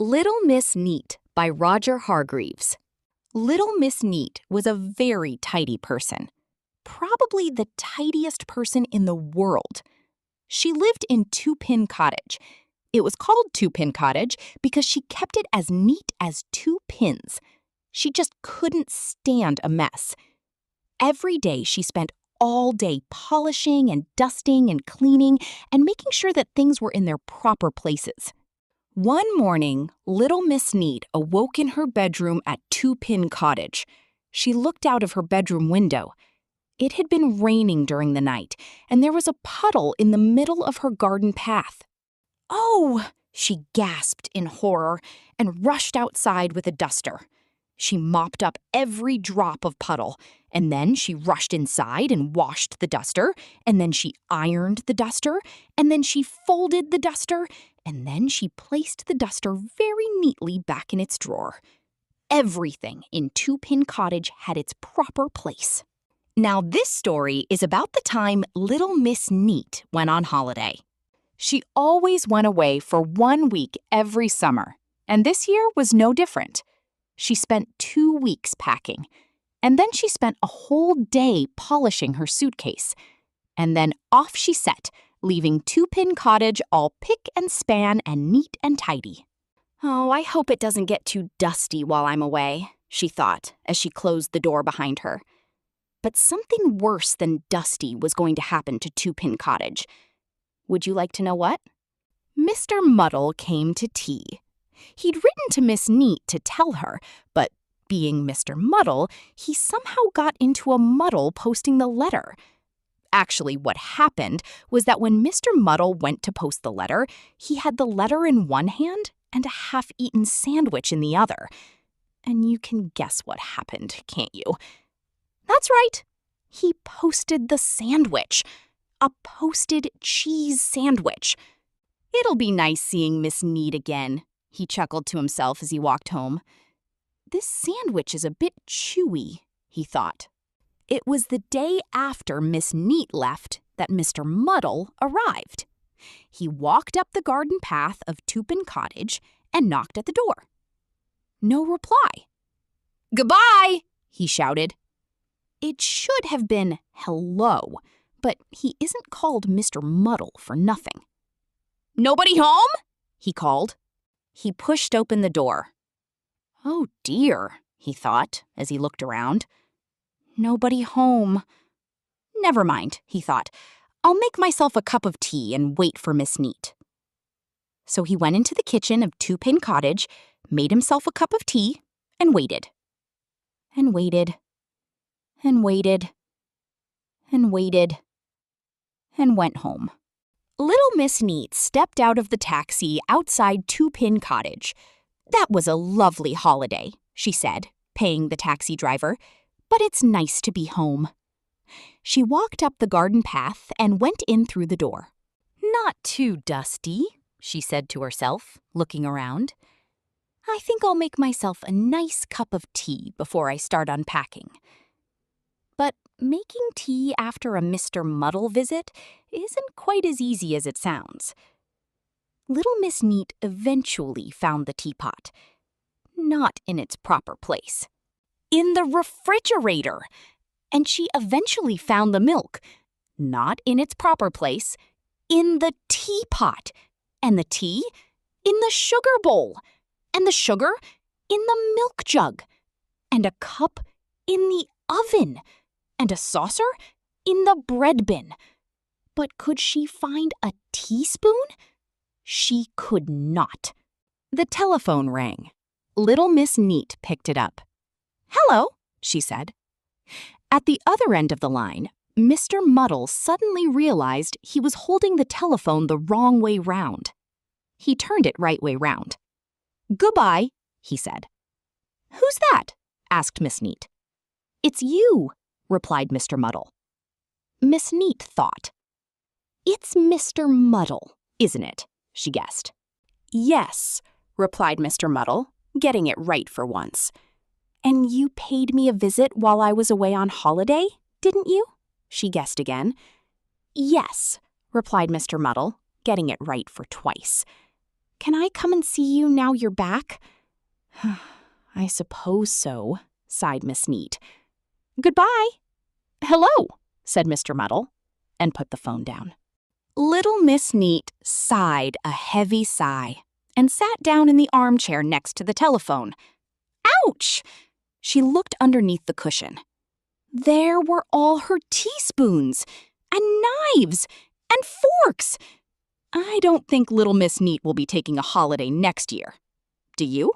Little Miss Neat by Roger Hargreaves. Little Miss Neat was a very tidy person, probably the tidiest person in the world. She lived in Two-Pin Cottage. It was called Two-Pin Cottage because she kept it as neat as two pins. She just couldn't stand a mess. Every day she spent all day polishing and dusting and cleaning and making sure that things were in their proper places. One morning, Little Miss Neat awoke in her bedroom at Two-Pin Cottage. She looked out of her bedroom window. It had been raining during the night, and there was a puddle in the middle of her garden path. "Oh!" she gasped in horror and rushed outside with a duster. She mopped up every drop of puddle, and then she rushed inside and washed the duster, and then she ironed the duster, and then she folded the duster, and then she placed the duster very neatly back in its drawer. Everything in Two-Pin Cottage had its proper place. Now this story is about the time Little Miss Neat went on holiday. She always went away for 1 week every summer, and this year was no different. She spent 2 weeks packing, and then she spent a whole day polishing her suitcase. And then off she set, leaving Two-Pin Cottage all pick and span and neat and tidy. "Oh, I hope it doesn't get too dusty while I'm away," she thought as she closed the door behind her. But something worse than dusty was going to happen to Two-Pin Cottage. Would you like to know what? Mr. Muddle came to tea. He'd written to Miss Neat to tell her, but being Mr. Muddle, he somehow got into a muddle posting the letter. Actually, what happened was that when Mr. Muddle went to post the letter, he had the letter in one hand and a half-eaten sandwich in the other. And you can guess what happened, can't you? That's right. He posted the sandwich. A posted cheese sandwich. "It'll be nice seeing Miss Neat again," he chuckled to himself as he walked home. "This sandwich is a bit chewy," he thought. It was the day after Miss Neat left that Mr. Muddle arrived. He walked up the garden path of Two-Pin Cottage and knocked at the door. No reply. "Goodbye!" he shouted. It should have been hello, but he isn't called Mr. Muddle for nothing. "Nobody home?" he called. He pushed open the door. "Oh dear," he thought as he looked around. "Nobody home. Never mind," he thought. "I'll make myself a cup of tea and wait for Miss Neat." So he went into the kitchen of Two-Pin Cottage, made himself a cup of tea, and waited. And waited. And waited. And waited. And went home. Little Miss Neat stepped out of the taxi outside Two-Pin Cottage. "That was a lovely holiday," she said, paying the taxi driver. "But it's nice to be home." She walked up the garden path and went in through the door. "Not too dusty," she said to herself, looking around. "I think I'll make myself a nice cup of tea before I start unpacking." But making tea after a Mr. Muddle visit isn't quite as easy as it sounds. Little Miss Neat eventually found the teapot. Not in its proper place. In the refrigerator. And she eventually found the milk. Not in its proper place. In the teapot. And the tea in the sugar bowl. And the sugar in the milk jug. And a cup in the oven. And a saucer in the bread bin. But could she find a teaspoon? She could not. The telephone rang. Little Miss Neat picked it up. "Hello," she said. At the other end of the line, Mr. Muddle suddenly realized he was holding the telephone the wrong way round. He turned it right way round. "Goodbye," he said. "Who's that?" asked Miss Neat. "It's you," replied Mr. Muddle. Miss Neat thought. "It's Mr. Muddle, isn't it?" she guessed. "Yes," replied Mr. Muddle, getting it right for once. "And you paid me a visit while I was away on holiday, didn't you?" she guessed again. "Yes," replied Mr. Muddle, getting it right for twice. Can I come and see you now you're back? I suppose so, sighed Miss Neat. Goodbye. Hello, said Mr. Muddle, and put the phone down. Little Miss Neat sighed a heavy sigh and sat down in the armchair next to the telephone. Ouch! She looked underneath the cushion. There were all her teaspoons and knives and forks. I don't think Little Miss Neat will be taking a holiday next year. Do you?